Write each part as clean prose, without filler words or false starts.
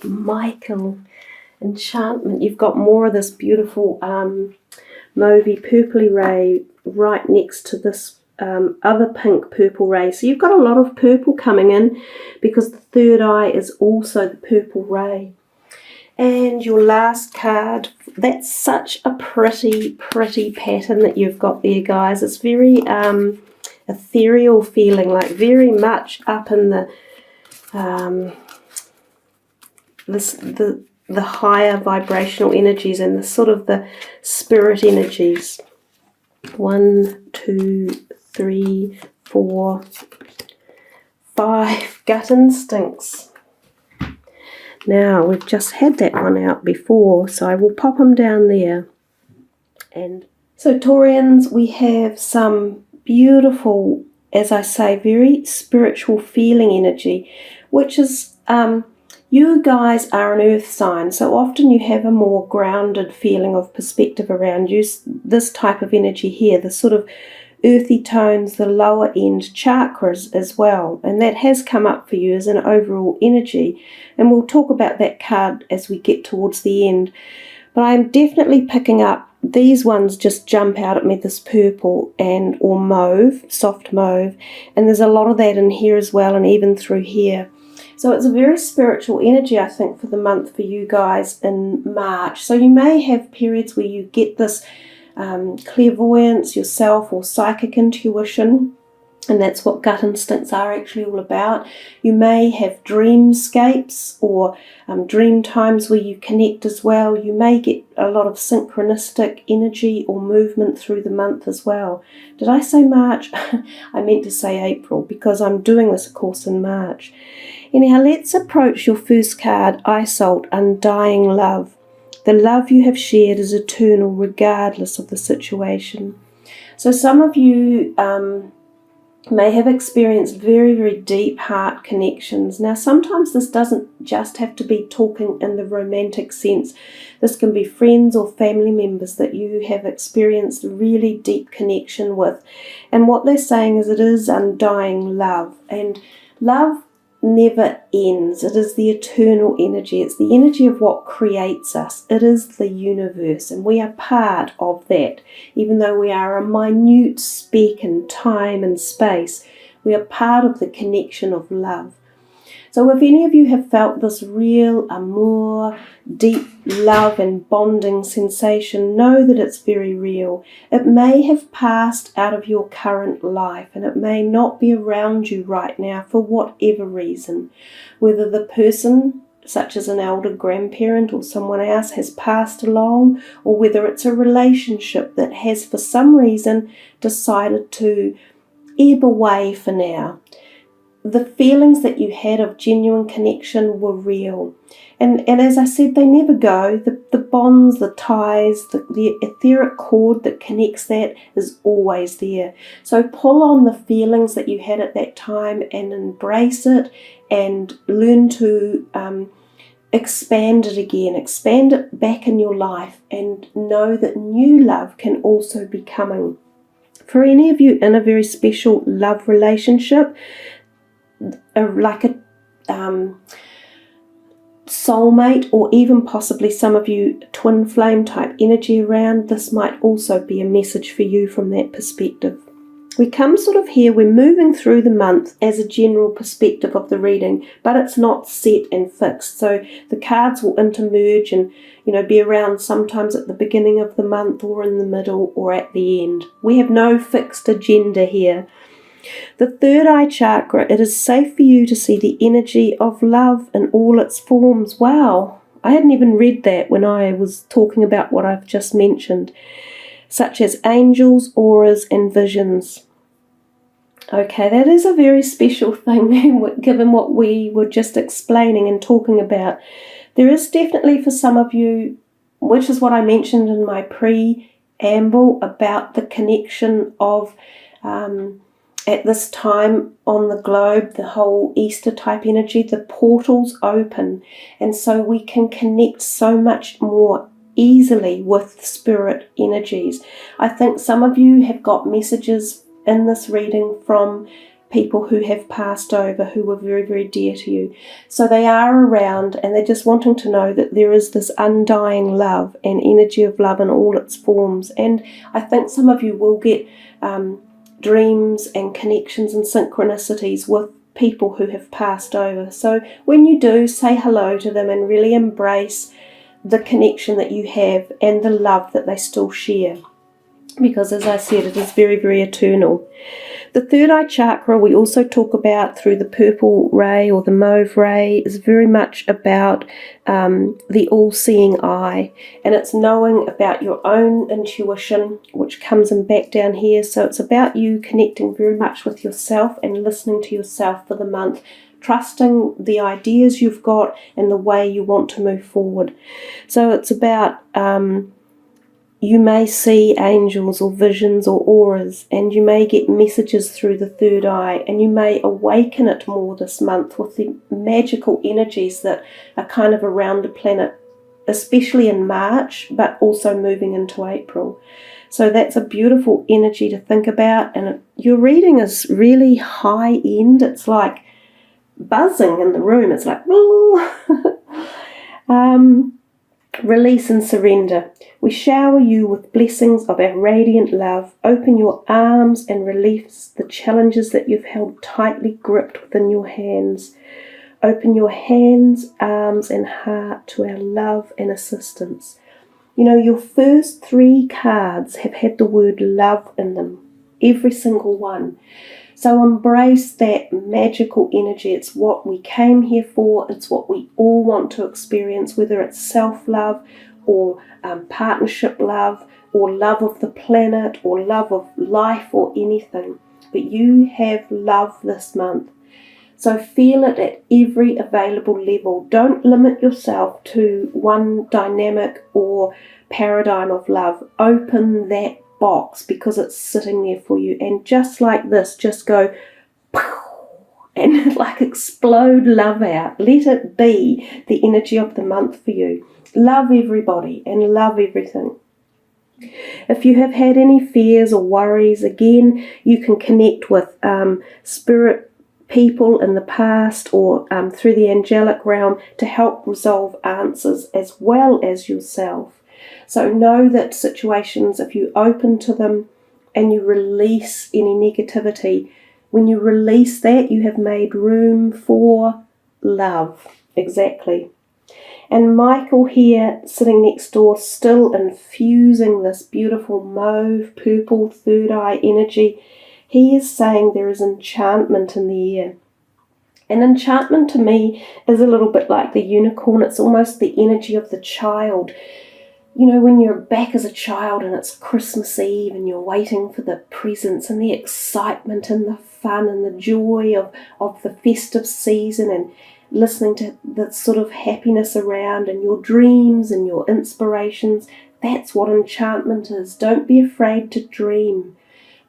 Michael, enchantment. You've got more of this beautiful mauvey purpley ray right next to this other pink purple ray. So you've got a lot of purple coming in because the third eye is also the purple ray. And your last card, that's such a pretty pattern that you've got there, guys. It's very ethereal feeling, like very much up in the the higher vibrational energies and the sort of the spirit energies. 1, 2, 3, 4, 5 gut instincts. Now, we've just had that one out before, so I will pop them down there. And so, Taurians, we have some beautiful, as I say, very spiritual feeling energy, which is, you guys are an earth sign, so often you have a more grounded feeling of perspective around you. This type of energy here, the sort of earthy tones, the lower end chakras as well, and that has come up for you as an overall energy, and we'll talk about that card as we get towards the end. But I'm definitely picking up these ones, just jump out at me, this purple and or mauve, soft mauve, and there's a lot of that in here as well, and even through here. So it's a very spiritual energy, I think, for the month for you guys in March. So you may have periods where you get this clairvoyance yourself or psychic intuition, and that's what gut instincts are actually all about. You may have dreamscapes or dream times where you connect as well. You may get a lot of synchronistic energy or movement through the month as well. Did I say March? I meant to say April, because I'm doing this course in March. Anyhow, let's approach your first card, Isolt, Undying Love. The love you have shared is eternal regardless of the situation. So some of you may have experienced very deep heart connections. Now sometimes this doesn't just have to be talking in the romantic sense. This can be friends or family members that you have experienced really deep connection with. And what they're saying is it is undying love. And love never ends. It is the eternal energy. It's the energy of what creates us. It is the universe, and we are part of that. Even though we are a minute speck in time and space, we are part of the connection of love. So if any of you have felt this real amour, deep love and bonding sensation, know that it's very real. It may have passed out of your current life, and it may not be around you right now for whatever reason. Whether the person, such as an elder grandparent or someone else, has passed along, or whether it's a relationship that has for some reason decided to ebb away for now. The feelings that you had of genuine connection were real. And as I said, they never go. The bonds, the ties, the etheric cord that connects that is always there. So pull on the feelings that you had at that time and embrace it, and learn to expand it again, expand it back in your life, and know that new love can also be coming. For any of you in a very special love relationship, like a soulmate, or even possibly some of you twin flame type energy around, this might also be a message for you from that perspective. We come sort of here, we're moving through the month as a general perspective of the reading, but it's not set and fixed. So the cards will intermerge and, be around sometimes at the beginning of the month or in the middle or at the end. We have no fixed agenda here. The third eye chakra, it is safe for you to see the energy of love in all its forms. Wow, I hadn't even read that when I was talking about what I've just mentioned, such as angels, auras, and visions. Okay, that is a very special thing given what we were just explaining and talking about. There is definitely for some of you, which is what I mentioned in my preamble about the connection of at this time on the globe, the whole Easter type energy, the portals open, and so we can connect so much more easily with spirit energies. I think some of you have got messages in this reading from people who have passed over who were very, very dear to you. So they are around, and they're just wanting to know that there is this undying love and energy of love in all its forms. And I think some of you will get dreams and connections and synchronicities with people who have passed over. So when you do, say hello to them and really embrace the connection that you have and the love that they still share. Because as I said, it is very, very eternal. The third eye chakra we also talk about through the purple ray or the mauve ray is very much about the all-seeing eye, and it's knowing about your own intuition, which comes in back down here. So it's about you connecting very much with yourself and listening to yourself for the month, trusting the ideas you've got and the way you want to move forward. So it's about you may see angels or visions or auras, and you may get messages through the third eye, and you may awaken it more this month with the magical energies that are kind of around the planet, especially in March, but also moving into April. So that's a beautiful energy to think about, and your reading is really high end. It's like buzzing in the room. It's like, release and surrender. We shower you with blessings of our radiant love. Open your arms and release the challenges that you've held tightly gripped within your hands. Open your hands, arms and heart to our love and assistance. You know, your first 3 cards have had the word love in them, every single one. So embrace that magical energy. It's what we came here for. It's what we all want to experience, whether it's self-love or partnership love or love of the planet or love of life or anything. But you have love this month. So feel it at every available level. Don't limit yourself to one dynamic or paradigm of love. Open that box because it's sitting there for you, and just like this, just go and like explode love out. Let it be the energy of the month for you. Love everybody and love everything. If you have had any fears or worries, again, you can connect with spirit people in the past or through the angelic realm to help resolve answers as well as yourself. So know that situations, if you open to them and you release any negativity, when you release that, you have made room for love. Exactly. And Michael here, sitting next door, still infusing this beautiful mauve, purple, third eye energy. He is saying there is enchantment in the air. And enchantment to me is a little bit like the unicorn. It's almost the energy of the child. You know, when you're back as a child and it's Christmas Eve and you're waiting for the presents and the excitement and the fun and the joy of the festive season and listening to the sort of happiness around and your dreams and your inspirations, that's what enchantment is. Don't be afraid to dream.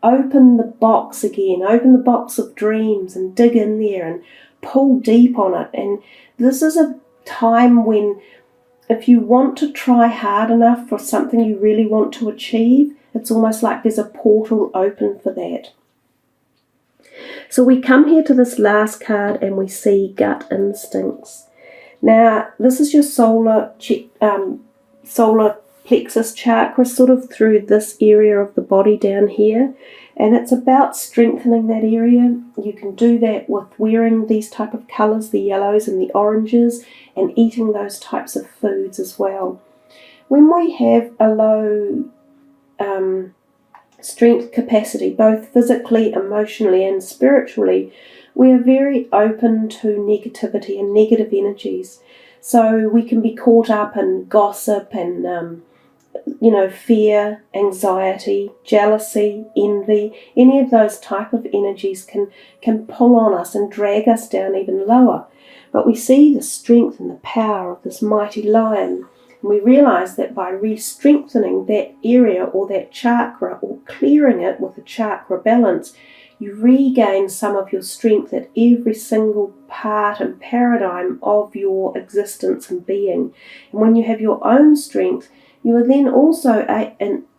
Open the box again, open the box of dreams and dig in there and pull deep on it. And this is a time when if you want to try hard enough for something you really want to achieve, it's almost like there's a portal open for that. So we come here to this last card and we see gut instincts. Now, this is your solar plexus chakra, sort of through this area of the body down here. And it's about strengthening that area. You can do that with wearing these type of colours, the yellows and the oranges, and eating those types of foods as well. When we have a low strength capacity, both physically, emotionally and spiritually, we are very open to negativity and negative energies. So we can be caught up in gossip and fear, anxiety, jealousy, envy. Any of those type of energies can pull on us and drag us down even lower. But we see the strength and the power of this mighty lion. And we realize that by re-strengthening that area or that chakra or clearing it with a chakra balance, you regain some of your strength at every single part and paradigm of your existence and being. And when you have your own strength, you are then also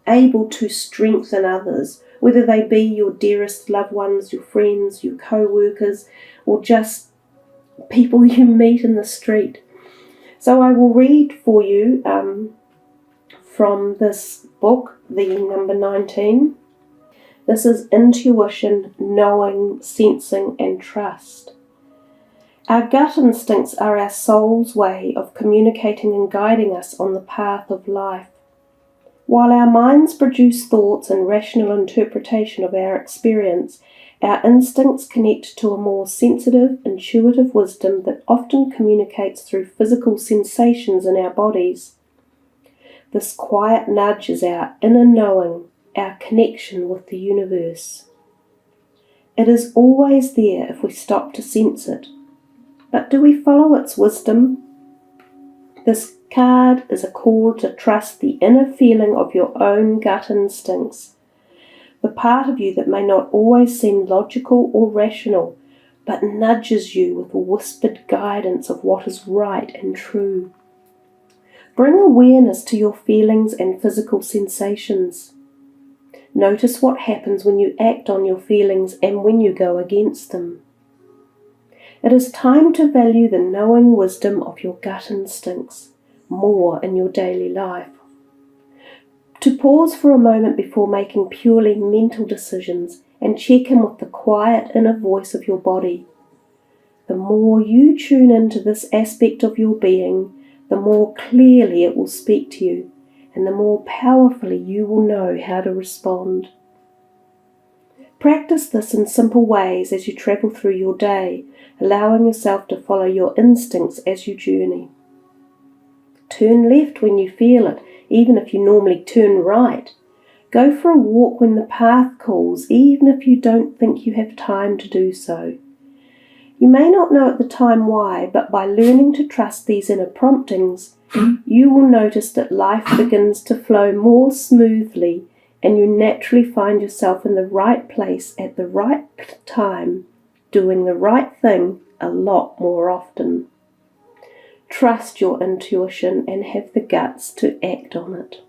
able to strengthen others, whether they be your dearest loved ones, your friends, your co-workers, or just people you meet in the street. So I will read for you from this book, the number 19. This is Intuition, Knowing, Sensing and Trust. Our gut instincts are our soul's way of communicating and guiding us on the path of life. While our minds produce thoughts and rational interpretation of our experience, our instincts connect to a more sensitive, intuitive wisdom that often communicates through physical sensations in our bodies. This quiet nudge is our inner knowing, our connection with the universe. It is always there if we stop to sense it. But do we follow its wisdom? This card is a call to trust the inner feeling of your own gut instincts, the part of you that may not always seem logical or rational, but nudges you with a whispered guidance of what is right and true. Bring awareness to your feelings and physical sensations. Notice what happens when you act on your feelings and when you go against them. It is time to value the knowing wisdom of your gut instincts more in your daily life. To pause for a moment before making purely mental decisions and check in with the quiet inner voice of your body. The more you tune into this aspect of your being, the more clearly it will speak to you, and the more powerfully you will know how to respond. Practice this in simple ways as you travel through your day, allowing yourself to follow your instincts as you journey. Turn left when you feel it, even if you normally turn right. Go for a walk when the path calls, even if you don't think you have time to do so. You may not know at the time why, but by learning to trust these inner promptings, you will notice that life begins to flow more smoothly, and you naturally find yourself in the right place at the right time, doing the right thing a lot more often. Trust your intuition and have the guts to act on it.